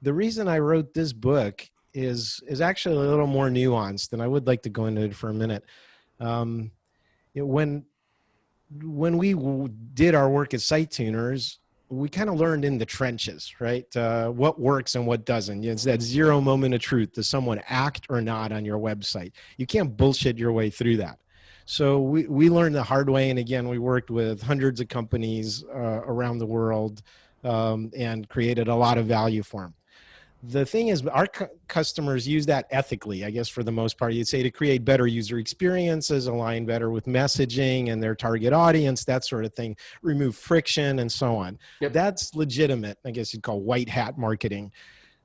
the reason I wrote this book is actually a little more nuanced, and I would like to go into it for a minute. Um, when we did our work as site tuners, we kind of learned in the trenches, right? What works and what doesn't. It's that zero moment of truth. Does someone act or not on your website? You can't bullshit your way through that. So we learned the hard way. And again, we worked with hundreds of companies around the world and created a lot of value for them. The thing is, our customers use that ethically, I guess, for the most part. You'd say to create better user experiences, align better with messaging and their target audience, that sort of thing, remove friction and so on. Yep. That's legitimate, I guess you'd call white hat marketing.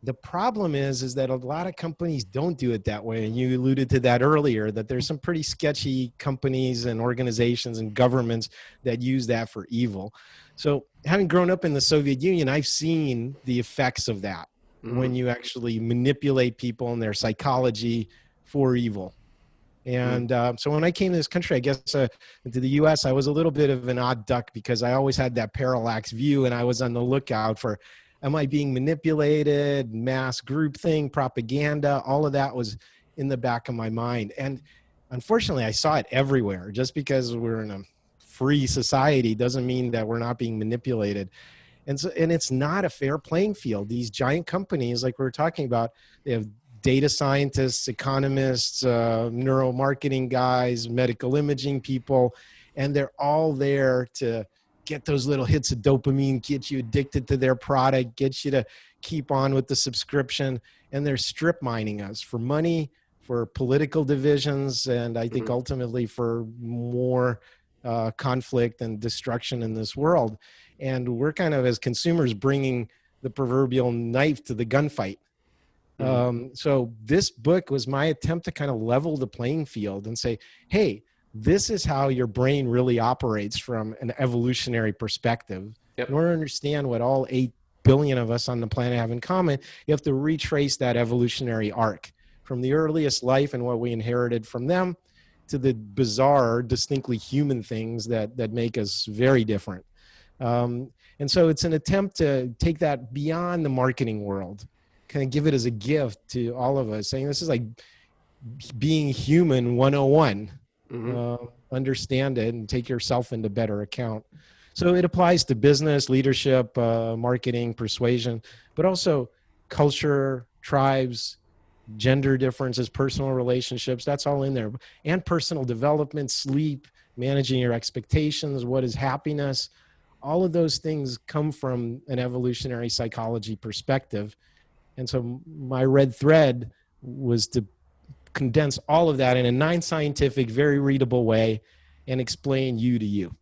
The problem is that a lot of companies don't do it that way. And you alluded to that earlier, that there's some pretty sketchy companies and organizations and governments that use that for evil. So having grown up in the Soviet Union, I've seen the effects of that. Mm-hmm. When you actually manipulate people and their psychology for evil. And so when I came to this country, I guess to the US, I was a little bit of an odd duck because I always had that parallax view and I was on the lookout for, am I being manipulated, mass groupthink, propaganda, all of that was in the back of my mind. And unfortunately, I saw it everywhere. Just because we're in a free society doesn't mean that we're not being manipulated. And it's not a fair playing field. These giant companies, like we were talking about, they have data scientists, economists, neuromarketing guys, medical imaging people, and they're all there to get those little hits of dopamine, get you addicted to their product, get you to keep on with the subscription. And they're strip mining us for money, for political divisions, and I think ultimately for more conflict and destruction in this world. And we're kind of, as consumers, bringing the proverbial knife to the gunfight. So this book was my attempt to kind of level the playing field and say, hey, this is how your brain really operates from an evolutionary perspective. Yep. In order to understand what all 8 billion of us on the planet have in common, you have to retrace that evolutionary arc from the earliest life and what we inherited from them to the bizarre, distinctly human things that make us very different. And so it's an attempt to take that beyond the marketing world, kind of give it as a gift to all of us, saying this is like being human 101. Understand it and take yourself into better account. So it applies to business, leadership, marketing, persuasion, but also culture, tribes, gender differences, personal relationships, that's all in there. And personal development, sleep, managing your expectations, what is happiness. All of those things come from an evolutionary psychology perspective. And so my red thread was to condense all of that in a non-scientific, very readable way and explain you to you.